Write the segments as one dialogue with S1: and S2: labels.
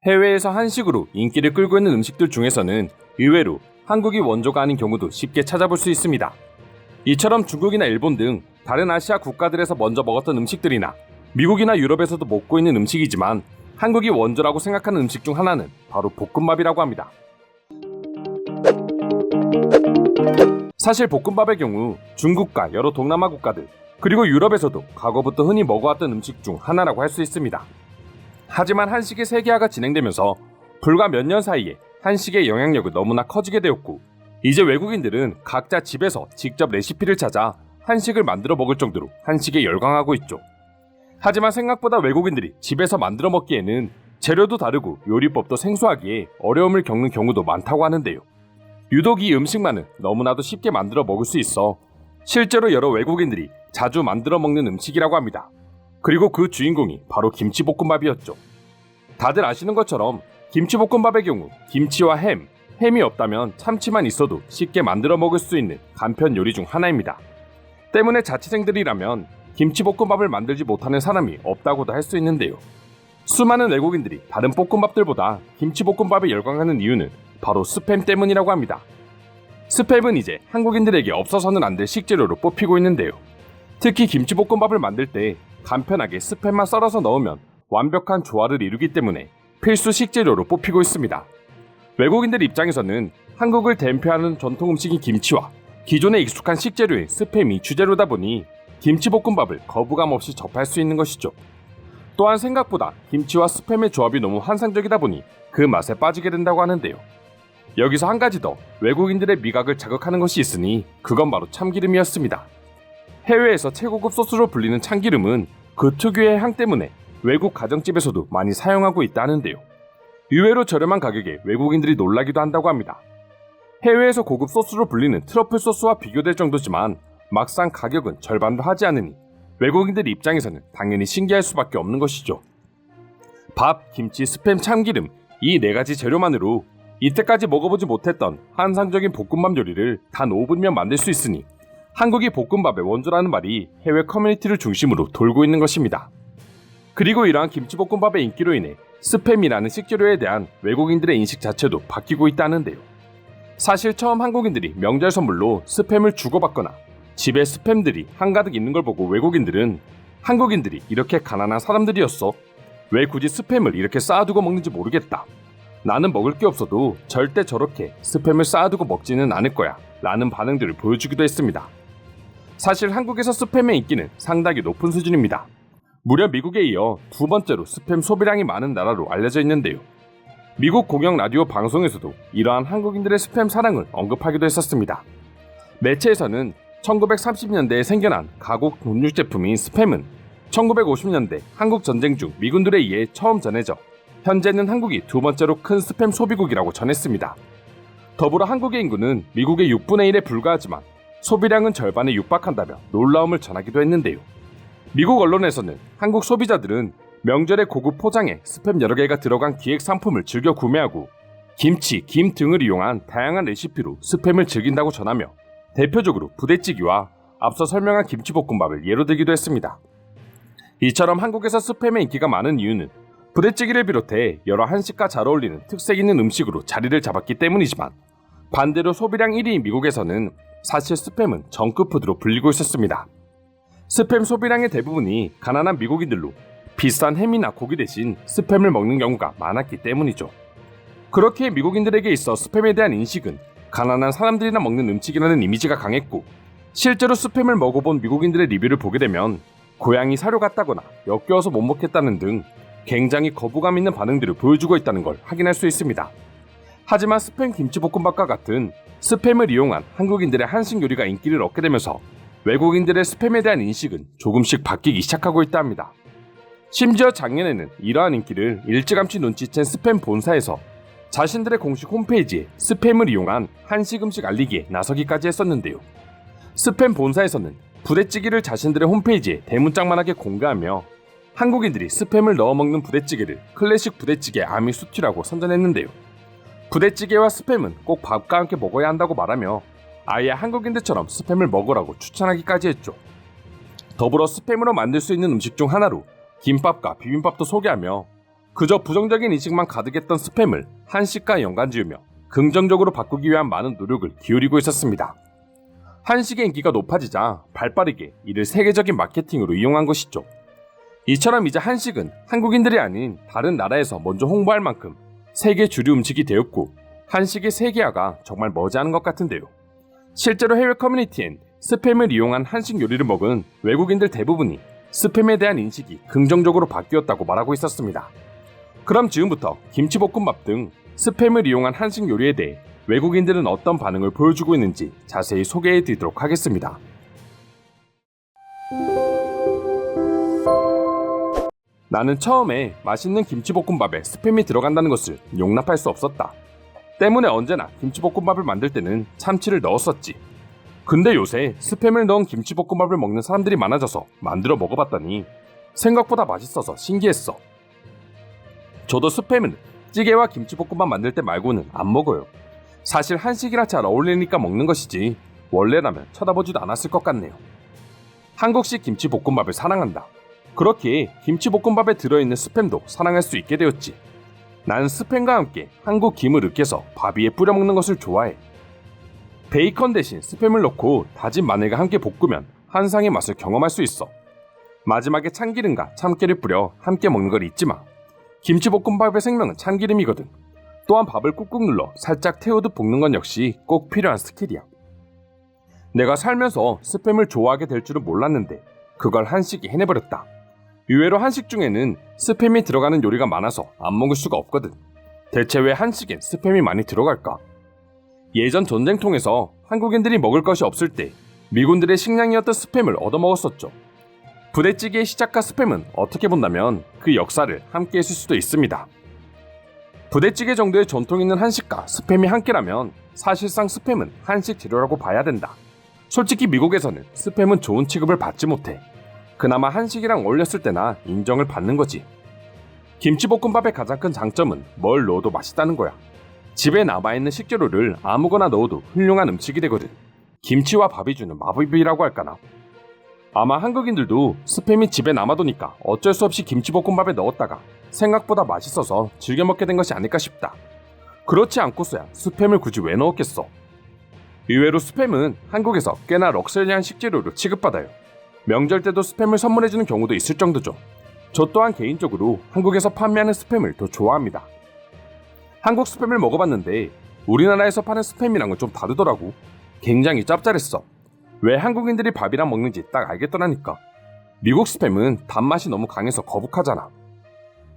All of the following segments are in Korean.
S1: 해외에서 한식으로 인기를 끌고 있는 음식들 중에서는 의외로 한국이 원조가 아닌 경우도 쉽게 찾아볼 수 있습니다. 이처럼 중국이나 일본 등 다른 아시아 국가들에서 먼저 먹었던 음식들이나 미국이나 유럽에서도 먹고 있는 음식이지만 한국이 원조라고 생각하는 음식 중 하나는 바로 볶음밥이라고 합니다. 사실 볶음밥의 경우 중국과 여러 동남아 국가들 그리고 유럽에서도 과거부터 흔히 먹어왔던 음식 중 하나라고 할 수 있습니다. 하지만 한식의 세계화가 진행되면서 불과 몇 년 사이에 한식의 영향력은 너무나 커지게 되었고 이제 외국인들은 각자 집에서 직접 레시피를 찾아 한식을 만들어 먹을 정도로 한식에 열광하고 있죠. 하지만 생각보다 외국인들이 집에서 만들어 먹기에는 재료도 다르고 요리법도 생소하기에 어려움을 겪는 경우도 많다고 하는데요. 유독 이 음식만은 너무나도 쉽게 만들어 먹을 수 있어 실제로 여러 외국인들이 자주 만들어 먹는 음식이라고 합니다. 그리고 그 주인공이 바로 김치볶음밥이었죠. 다들 아시는 것처럼 김치볶음밥의 경우 김치와 햄이 없다면 참치만 있어도 쉽게 만들어 먹을 수 있는 간편 요리 중 하나입니다. 때문에 자취생들이라면 김치볶음밥을 만들지 못하는 사람이 없다고도 할 수 있는데요. 수많은 외국인들이 다른 볶음밥들보다 김치볶음밥에 열광하는 이유는 바로 스팸 때문이라고 합니다. 스팸은 이제 한국인들에게 없어서는 안 될 식재료로 뽑히고 있는데요. 특히 김치볶음밥을 만들 때 간편하게 스팸만 썰어서 넣으면 완벽한 조화를 이루기 때문에 필수 식재료로 뽑히고 있습니다. 외국인들 입장에서는 한국을 대표하는 전통 음식인 김치와 기존에 익숙한 식재료인 스팸이 주재료다 보니 김치볶음밥을 거부감 없이 접할 수 있는 것이죠. 또한 생각보다 김치와 스팸의 조합이 너무 환상적이다 보니 그 맛에 빠지게 된다고 하는데요. 여기서 한 가지 더 외국인들의 미각을 자극하는 것이 있으니 그건 바로 참기름이었습니다. 해외에서 최고급 소스로 불리는 참기름은 그 특유의 향 때문에 외국 가정집에서도 많이 사용하고 있다는데요. 의외로 저렴한 가격에 외국인들이 놀라기도 한다고 합니다. 해외에서 고급 소스로 불리는 트러플 소스와 비교될 정도지만 막상 가격은 절반도 하지 않으니 외국인들 입장에서는 당연히 신기할 수밖에 없는 것이죠. 밥, 김치, 스팸, 참기름 이 네 가지 재료만으로 이때까지 먹어보지 못했던 환상적인 볶음밥 요리를 단 5분이면 만들 수 있으니 한국이 볶음밥의 원조라는 말이 해외 커뮤니티를 중심으로 돌고 있는 것입니다. 그리고 이러한 김치볶음밥의 인기로 인해 스팸이라는 식재료에 대한 외국인들의 인식 자체도 바뀌고 있다는데요. 사실 처음 한국인들이 명절 선물로 스팸을 주고받거나 집에 스팸들이 한가득 있는 걸 보고 외국인들은 한국인들이 이렇게 가난한 사람들이었어? 왜 굳이 스팸을 이렇게 쌓아두고 먹는지 모르겠다. 나는 먹을 게 없어도 절대 저렇게 스팸을 쌓아두고 먹지는 않을 거야 라는 반응들을 보여주기도 했습니다. 사실 한국에서 스팸의 인기는 상당히 높은 수준입니다. 무려 미국에 이어 두 번째로 스팸 소비량이 많은 나라로 알려져 있는데요. 미국 공영 라디오 방송에서도 이러한 한국인들의 스팸 사랑을 언급하기도 했었습니다. 매체에서는 1930년대에 생겨난 가곡 돈육 제품인 스팸은 1950년대 한국 전쟁 중 미군들에 의해 처음 전해져 현재는 한국이 두 번째로 큰 스팸 소비국이라고 전했습니다. 더불어 한국의 인구는 미국의 6분의 1에 불과하지만 소비량은 절반에 육박한다며 놀라움을 전하기도 했는데요. 미국 언론에서는 한국 소비자들은 명절의 고급 포장에 스팸 여러 개가 들어간 기획 상품을 즐겨 구매하고 김치, 김 등을 이용한 다양한 레시피로 스팸을 즐긴다고 전하며 대표적으로 부대찌개와 앞서 설명한 김치볶음밥을 예로 들기도 했습니다. 이처럼 한국에서 스팸의 인기가 많은 이유는 부대찌개를 비롯해 여러 한식과 잘 어울리는 특색 있는 음식으로 자리를 잡았기 때문이지만 반대로 소비량 1위인 미국에서는 사실 스팸은 정크푸드로 불리고 있었습니다. 스팸 소비량의 대부분이 가난한 미국인들로 비싼 햄이나 고기 대신 스팸을 먹는 경우가 많았기 때문이죠. 그렇게 미국인들에게 있어 스팸에 대한 인식은 가난한 사람들이나 먹는 음식이라는 이미지가 강했고 실제로 스팸을 먹어본 미국인들의 리뷰를 보게 되면 고양이 사료 같다거나 역겨워서 못 먹겠다는 등 굉장히 거부감 있는 반응들을 보여주고 있다는 걸 확인할 수 있습니다. 하지만 스팸 김치볶음밥과 같은 스팸을 이용한 한국인들의 한식 요리가 인기를 얻게 되면서 외국인들의 스팸에 대한 인식은 조금씩 바뀌기 시작하고 있다 합니다. 심지어 작년에는 이러한 인기를 일찌감치 눈치챈 스팸 본사에서 자신들의 공식 홈페이지에 스팸을 이용한 한식 음식 알리기에 나서기까지 했었는데요. 스팸 본사에서는 부대찌개를 자신들의 홈페이지에 대문짝만하게 공개하며 한국인들이 스팸을 넣어 먹는 부대찌개를 클래식 부대찌개 아미 수튜라고 선전했는데요. 부대찌개와 스팸은 꼭 밥과 함께 먹어야 한다고 말하며 아예 한국인들처럼 스팸을 먹으라고 추천하기까지 했죠. 더불어 스팸으로 만들 수 있는 음식 중 하나로 김밥과 비빔밥도 소개하며 그저 부정적인 인식만 가득했던 스팸을 한식과 연관지으며 긍정적으로 바꾸기 위한 많은 노력을 기울이고 있었습니다. 한식의 인기가 높아지자 발빠르게 이를 세계적인 마케팅으로 이용한 것이죠. 이처럼 이제 한식은 한국인들이 아닌 다른 나라에서 먼저 홍보할 만큼 세계 주류 음식이 되었고 한식의 세계화가 정말 머지않은 것 같은데요. 실제로 해외 커뮤니티엔 스팸을 이용한 한식 요리를 먹은 외국인들 대부분이 스팸에 대한 인식이 긍정적으로 바뀌었다고 말하고 있었습니다. 그럼 지금부터 김치볶음밥 등 스팸을 이용한 한식 요리에 대해 외국인들은 어떤 반응을 보여주고 있는지 자세히 소개해 드리도록 하겠습니다. 나는 처음에 맛있는 김치볶음밥에 스팸이 들어간다는 것을 용납할 수 없었다. 때문에 언제나 김치볶음밥을 만들 때는 참치를 넣었었지. 근데 요새 스팸을 넣은 김치볶음밥을 먹는 사람들이 많아져서 만들어 먹어봤더니 생각보다 맛있어서 신기했어. 저도 스팸은 찌개와 김치볶음밥 만들 때 말고는 안 먹어요. 사실 한식이랑 잘 어울리니까 먹는 것이지 원래라면 쳐다보지도 않았을 것 같네요. 한국식 김치볶음밥을 사랑한다. 그렇기에 김치볶음밥에 들어있는 스팸도 사랑할 수 있게 되었지. 난 스팸과 함께 한국 김을 으깨서 밥 위에 뿌려 먹는 것을 좋아해. 베이컨 대신 스팸을 넣고 다진 마늘과 함께 볶으면 한상의 맛을 경험할 수 있어. 마지막에 참기름과 참깨를 뿌려 함께 먹는 걸 잊지 마. 김치볶음밥의 생명은 참기름이거든. 또한 밥을 꾹꾹 눌러 살짝 태우듯 볶는 건 역시 꼭 필요한 스킬이야. 내가 살면서 스팸을 좋아하게 될 줄은 몰랐는데 그걸 한식이 해내버렸다. 의외로 한식 중에는 스팸이 들어가는 요리가 많아서 안 먹을 수가 없거든. 대체 왜 한식엔 스팸이 많이 들어갈까? 예전 전쟁통에서 한국인들이 먹을 것이 없을 때 미군들의 식량이었던 스팸을 얻어먹었었죠. 부대찌개의 시작과 스팸은 어떻게 본다면 그 역사를 함께 했을 수도 있습니다. 부대찌개 정도의 전통 있는 한식과 스팸이 함께라면 사실상 스팸은 한식 재료라고 봐야 된다. 솔직히 미국에서는 스팸은 좋은 취급을 받지 못해. 그나마 한식이랑 어울렸을 때나 인정을 받는 거지. 김치볶음밥의 가장 큰 장점은 뭘 넣어도 맛있다는 거야. 집에 남아있는 식재료를 아무거나 넣어도 훌륭한 음식이 되거든. 김치와 밥이 주는 마법이라고 할까나. 아마 한국인들도 스팸이 집에 남아도니까 어쩔 수 없이 김치볶음밥에 넣었다가 생각보다 맛있어서 즐겨 먹게 된 것이 아닐까 싶다. 그렇지 않고서야 스팸을 굳이 왜 넣었겠어? 의외로 스팸은 한국에서 꽤나 럭셔리한 식재료로 취급받아요. 명절 때도 스팸을 선물해주는 경우도 있을 정도죠. 저 또한 개인적으로 한국에서 판매하는 스팸을 더 좋아합니다. 한국 스팸을 먹어봤는데 우리나라에서 파는 스팸이랑은 좀 다르더라고. 굉장히 짭짤했어. 왜 한국인들이 밥이랑 먹는지 딱 알겠더라니까. 미국 스팸은 단맛이 너무 강해서 거북하잖아.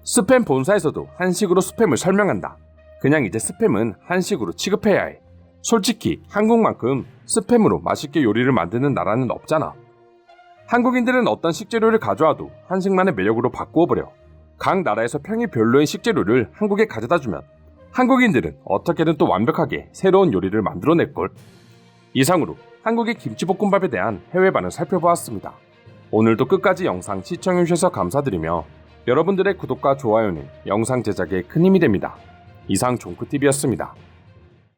S1: 스팸 본사에서도 한식으로 스팸을 설명한다. 그냥 이제 스팸은 한식으로 취급해야 해. 솔직히 한국만큼 스팸으로 맛있게 요리를 만드는 나라는 없잖아. 한국인들은 어떤 식재료를 가져와도 한식만의 매력으로 바꾸어버려. 각 나라에서 평이 별로인 식재료를 한국에 가져다주면 한국인들은 어떻게든 또 완벽하게 새로운 요리를 만들어낼걸. 이상으로 한국의 김치볶음밥에 대한 해외 반응 살펴보았습니다. 오늘도 끝까지 영상 시청해주셔서 감사드리며 여러분들의 구독과 좋아요는 영상 제작에 큰 힘이 됩니다. 이상 종크TV였습니다.